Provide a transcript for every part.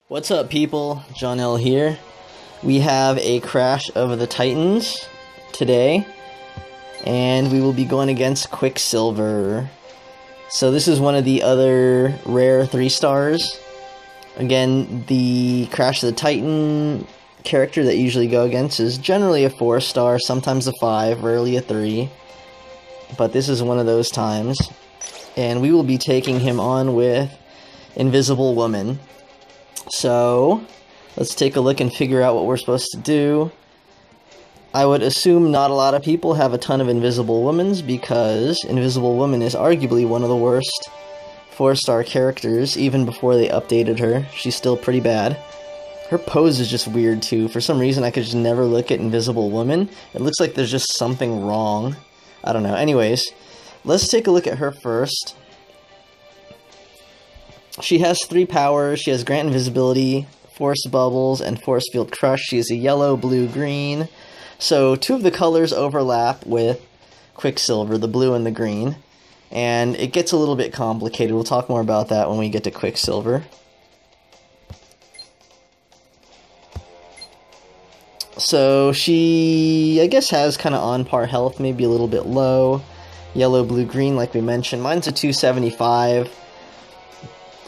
What's up, people? John L. here. We have a Crash of the Titans today, and we will be going against Quicksilver. So this is one of the other rare 3 stars. Again, the Crash of the Titan character that you usually go against is generally a 4 star, sometimes a 5, rarely a 3. But this is one of those times. And we will be taking him on with Invisible Woman. So, let's take a look and figure out what we're supposed to do. I would assume not a lot of people have a ton of Invisible Womans, because Invisible Woman is arguably one of the worst 4-star characters, even before they updated her. She's still pretty bad. Her pose is just weird too. For some reason I could just never look at Invisible Woman. It looks like there's just something wrong. I don't know. Anyways, let's take a look at her first. She has 3 powers. She has Grant Invisibility, Force Bubbles, and Force Field Crush. She is a yellow, blue, green. So 2 of the colors overlap with Quicksilver, the blue and the green. And it gets a little bit complicated. We'll talk more about that when we get to Quicksilver. So she, I guess, has kind of on par health, maybe a little bit low. Yellow, blue, green, like we mentioned. Mine's a 275.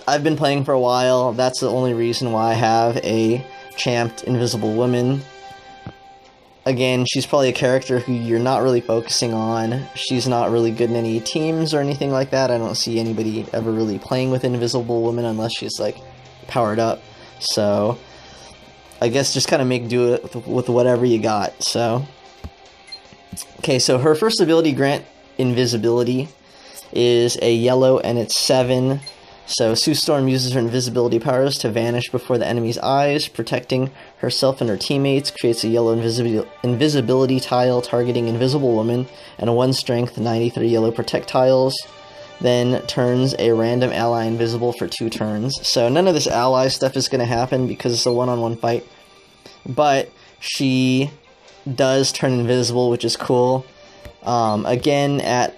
I've been playing for a while. That's the only reason why I have a champed Invisible Woman. Again, she's probably a character who you're not really focusing on. She's not really good in any teams or anything like that. I don't see anybody ever really playing with Invisible Woman unless she's, like, powered up. So, I guess just kind of make do with whatever you got. So, okay, so her first ability, Grant Invisibility, is a yellow and it's 7. So, Sue Storm uses her invisibility powers to vanish before the enemy's eyes, protecting herself and her teammates, creates a yellow invisibility tile targeting Invisible Woman, and a 1 strength 93 yellow protect tiles, then turns a random ally invisible for 2 turns. So, none of this ally stuff is going to happen because it's a one-on-one fight, but she does turn invisible, which is cool. Again, at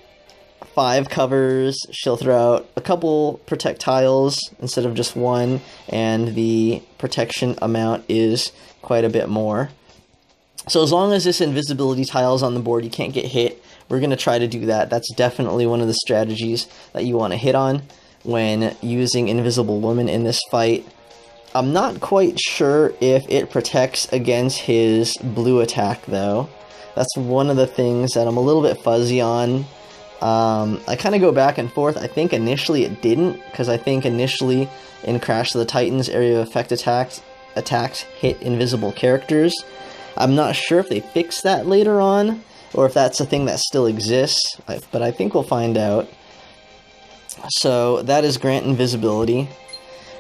5 covers, she'll throw out a couple protect tiles instead of just 1, and the protection amount is quite a bit more. So as long as this invisibility tile is on the board, you can't get hit. We're going to try to do that. That's definitely one of the strategies that you want to hit on when using Invisible Woman in this fight. I'm not quite sure if it protects against his blue attack, though. That's one of the things that I'm a little bit fuzzy on. I kind of go back and forth. I think initially it didn't, because I think initially in Crash of the Titans, area of effect attacks hit invisible characters. I'm not sure if they fixed that later on, or if that's a thing that still exists, but I think we'll find out. So that is Grant Invisibility.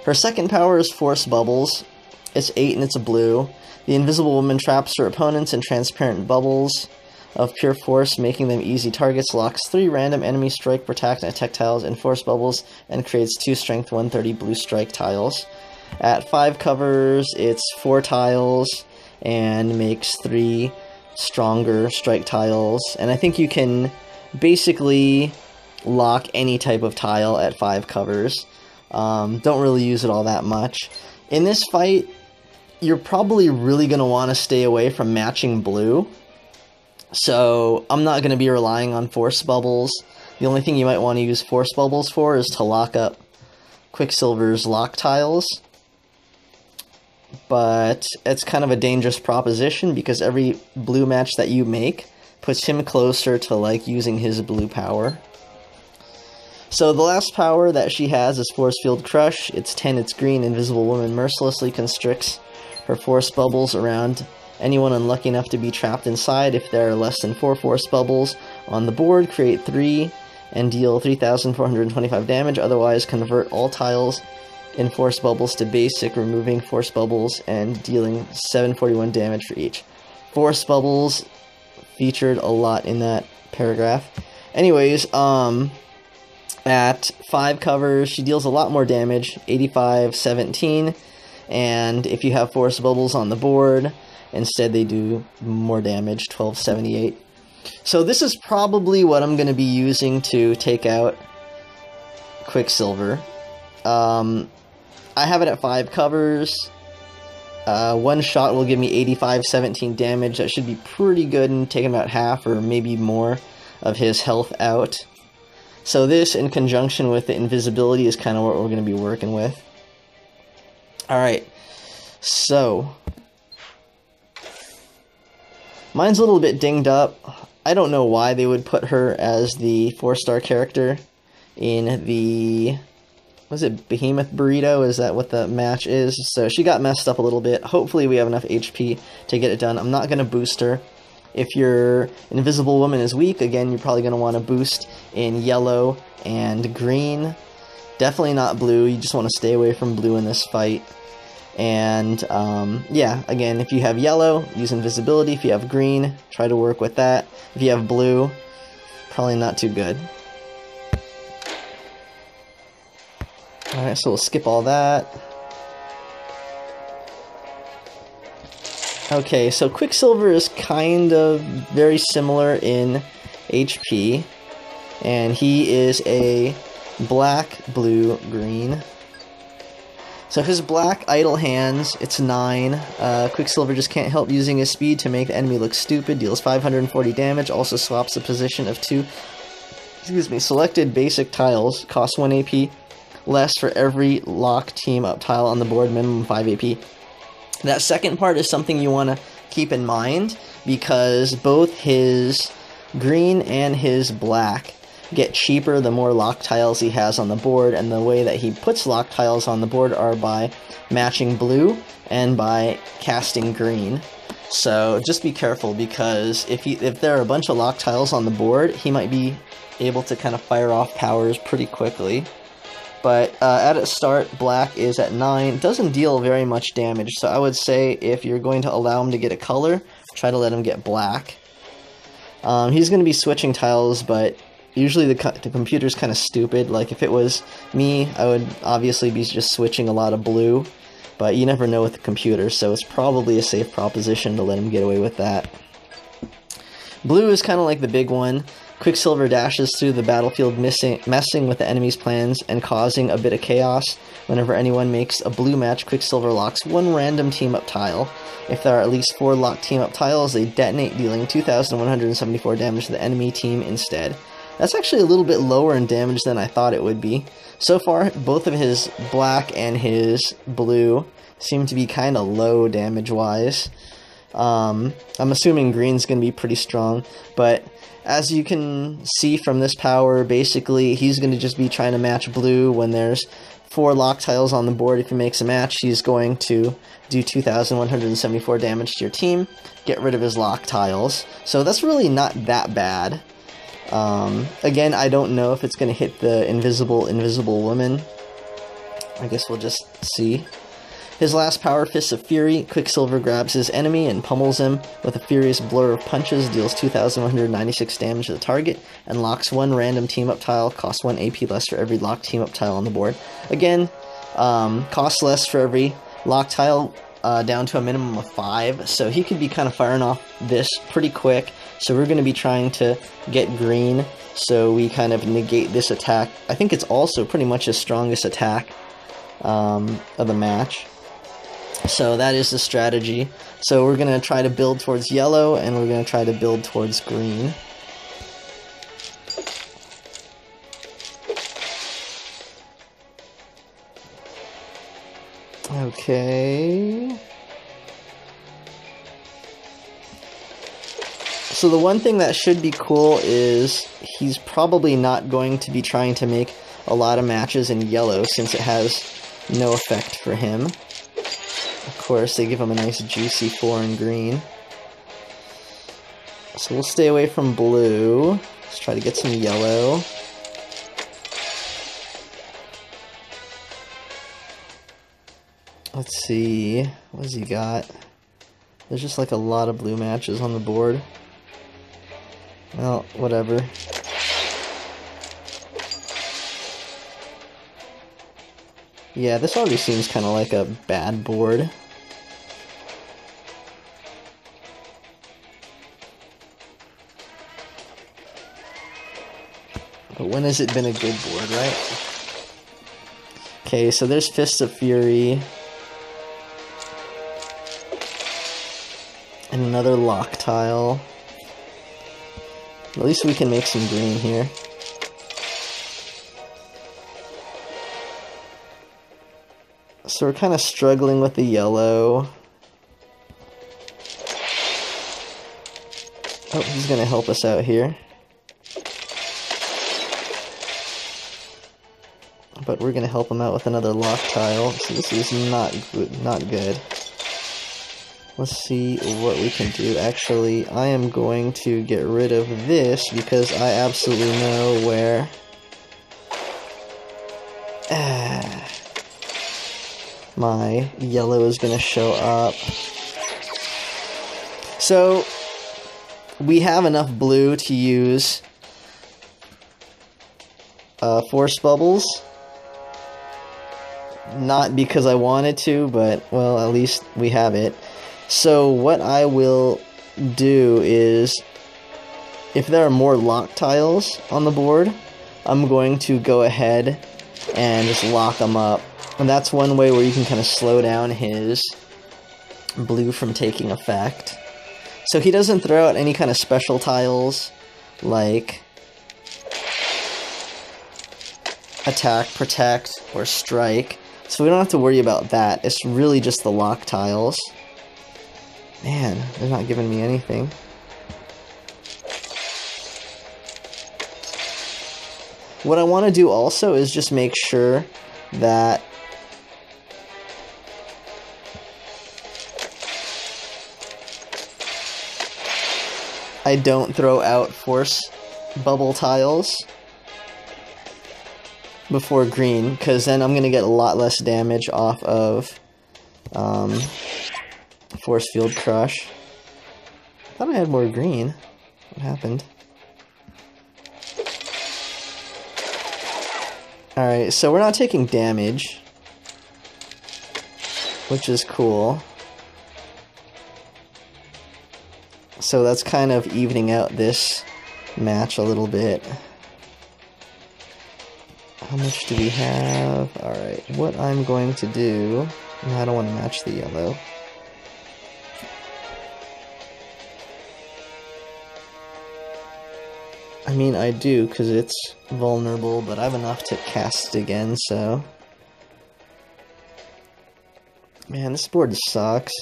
Her second power is Force Bubbles. It's 8 and it's a blue. The Invisible Woman traps her opponents in transparent bubbles of pure force, making them easy targets, locks 3 random enemy strike, protect, and attack tiles in force bubbles, and creates 2 strength 130 blue strike tiles. At 5 covers, it's 4 tiles, and makes 3 stronger strike tiles, and I think you can basically lock any type of tile at 5 covers. Don't really use it all that much. In this fight, you're probably really going to want to stay away from matching blue. So, I'm not going to be relying on Force Bubbles. The only thing you might want to use Force Bubbles for is to lock up Quicksilver's lock tiles. But it's kind of a dangerous proposition, because every blue match that you make puts him closer to, like, using his blue power. So, the last power that she has is Force Field Crush. It's 10, it's green. Invisible Woman mercilessly constricts her Force Bubbles around anyone unlucky enough to be trapped inside. If there are less than 4 Force Bubbles on the board, create 3 and deal 3,425 damage. Otherwise, convert all tiles in Force Bubbles to basic, removing Force Bubbles and dealing 741 damage for each. Force Bubbles featured a lot in that paragraph. Anyways, at 5 covers, she deals a lot more damage, 85, 17, and if you have Force Bubbles on the board, instead they do more damage, 1278. So this is probably what I'm going to be using to take out Quicksilver. I have it at 5 covers. One shot will give me 85-17 damage. That should be pretty good and take about half or maybe more of his health out. So this, in conjunction with the invisibility, is kind of what we're going to be working with. Alright, so mine's a little bit dinged up. I don't know why they would put her as the 4-star character in the... Was it Behemoth Burrito? Is that what the match is? So she got messed up a little bit. Hopefully we have enough HP to get it done. I'm not going to boost her. If your Invisible Woman is weak, again, you're probably going to want to boost in yellow and green. Definitely not blue. You just want to stay away from blue in this fight. And, yeah, again, if you have yellow, use invisibility. If you have green, try to work with that. If you have blue, probably not too good. Alright, so we'll skip all that. Okay, so Quicksilver is kind of very similar in HP. And he is a black, blue, green. So his black idle hands, it's 9. Quicksilver just can't help using his speed to make the enemy look stupid. Deals 540 damage. Also swaps the position of 2 selected basic tiles. Costs 1 AP. Less for every lock team up tile on the board, minimum 5 AP. That second part is something you want to keep in mind, because both his green and his black get cheaper the more lock tiles he has on the board, and the way that he puts lock tiles on the board are by matching blue and by casting green. So just be careful, because if there are a bunch of lock tiles on the board, he might be able to kind of fire off powers pretty quickly. But at its start, black is at 9. Doesn't deal very much damage, so I would say if you're going to allow him to get a color, try to let him get black. He's going to be switching tiles, but usually the computer's kind of stupid. Like, if it was me, I would obviously be just switching a lot of blue, but you never know with the computer, so it's probably a safe proposition to let him get away with that. Blue is kind of like the big one. Quicksilver dashes through the battlefield messing with the enemy's plans and causing a bit of chaos. Whenever anyone makes a blue match, Quicksilver locks 1 random team-up tile. If there are at least 4 locked team-up tiles, they detonate, dealing 2,174 damage to the enemy team instead. That's actually a little bit lower in damage than I thought it would be. So far, both of his black and his blue seem to be kind of low damage-wise. I'm assuming green's going to be pretty strong, but as you can see from this power, basically he's going to just be trying to match blue. When there's 4 lock tiles on the board, if he makes a match, he's going to do 2,174 damage to your team, get rid of his lock tiles. So that's really not that bad. Again, I don't know if it's going to hit the invisible woman. I guess we'll just see. His last power, Fists of Fury, Quicksilver grabs his enemy and pummels him with a furious blur of punches, deals 2,196 damage to the target, and locks 1 random team-up tile, costs 1 AP less for every locked team-up tile on the board. Again, costs less for every locked tile, down to a minimum of 5, so he could be kind of firing off this pretty quick. So we're going to be trying to get green, so we kind of negate this attack. I think it's also pretty much his strongest attack of the match. So that is the strategy. So we're going to try to build towards yellow, and we're going to try to build towards green. Okay. So the one thing that should be cool is he's probably not going to be trying to make a lot of matches in yellow, since it has no effect for him. Of course, they give him a nice juicy 4 in green. So we'll stay away from blue. Let's try to get some yellow. Let's see, what has he got? There's just like a lot of blue matches on the board. Well, whatever. Yeah, this already seems kind of like a bad board. But when has it been a good board, right? Okay, so there's Fists of Fury. And another lock tile. At least we can make some green here. So we're kind of struggling with the yellow. Oh, he's going to help us out here. But we're going to help him out with another lock tile. So this is not good. Let's see what we can do. Actually, I am going to get rid of this because I absolutely know where... my yellow is going to show up. So, we have enough blue to use force bubbles. Not because I wanted to, but, well, at least we have it. So what I will do is, if there are more lock tiles on the board, I'm going to go ahead and just lock them up. And that's one way where you can kind of slow down his blue from taking effect. So he doesn't throw out any kind of special tiles like attack, protect, or strike. So we don't have to worry about that. It's really just the lock tiles. Man, they're not giving me anything. What I want to do also is just make sure that I don't throw out force bubble tiles before green, because then I'm going to get a lot less damage off of Force Field Crush. I thought I had more green. What happened? Alright, so we're not taking damage, which is cool. So that's kind of evening out this match a little bit. How much do we have? Alright, what I'm going to do... I don't want to match the yellow. I mean, I do, because it's vulnerable, but I have enough to cast again, so... Man, this board sucks.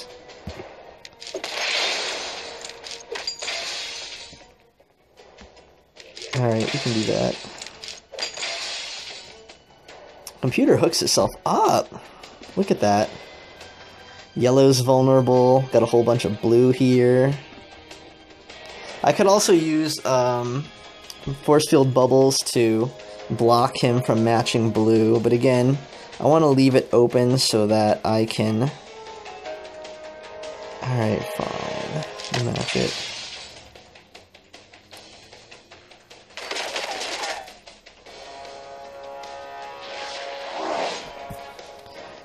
Alright, we can do that. Computer hooks itself up! Look at that. Yellow's vulnerable, got a whole bunch of blue here. I could also use force field bubbles to block him from matching blue, but again, I want to leave it open so that I can... Alright, fine. Match it.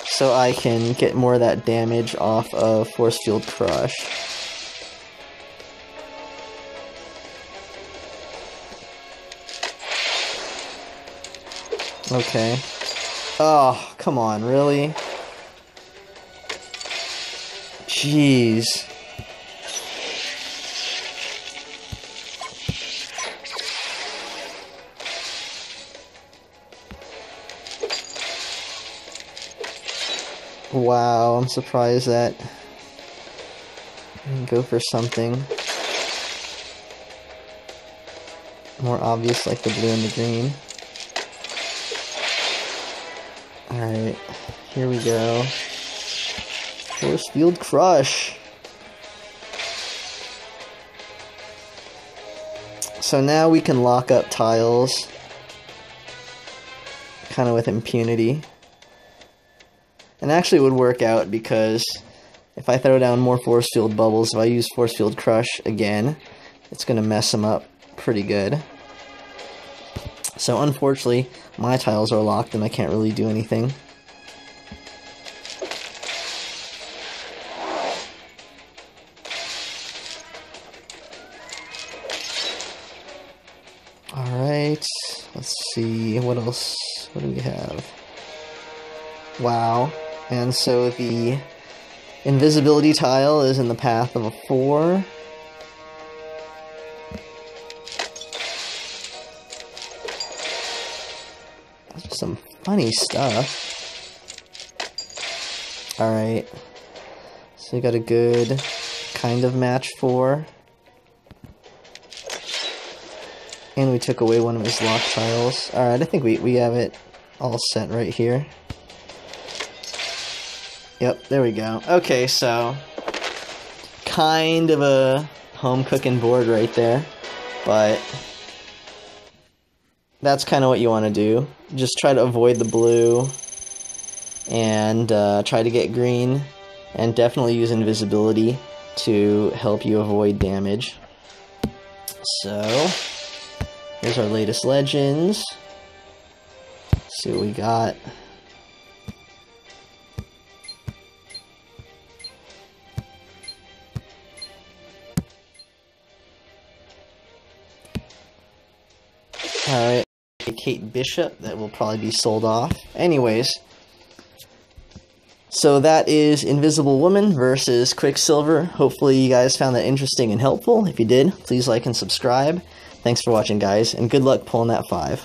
So I can get more of that damage off of Force Field Crush. Okay. Oh, come on, really? Jeez. Wow, I'm surprised that I didn't go for something more obvious like the blue and the green. Alright, here we go. Force Field Crush. So now we can lock up tiles kind of with impunity. And actually it would work out because if I throw down more Force Field Bubbles, if I use Force Field Crush again, it's going to mess them up pretty good. So unfortunately, my tiles are locked and I can't really do anything. Alright, let's see, what else? What do we have? Wow. And so the invisibility tile is in the path of a 4. That's some funny stuff. Alright. So we got a good kind of match 4. And we took away one of his lock tiles. Alright, I think we have it all set right here. Yep, there we go. Okay, so kind of a home cooking board right there, but that's kind of what you want to do. Just try to avoid the blue and try to get green, and definitely use invisibility to help you avoid damage. So here's our latest legends. Let's see what we got. Alright, Kate Bishop, that will probably be sold off. Anyways, so that is Invisible Woman versus Quicksilver. Hopefully you guys found that interesting and helpful. If you did, please like and subscribe. Thanks for watching, guys, and good luck pulling that 5.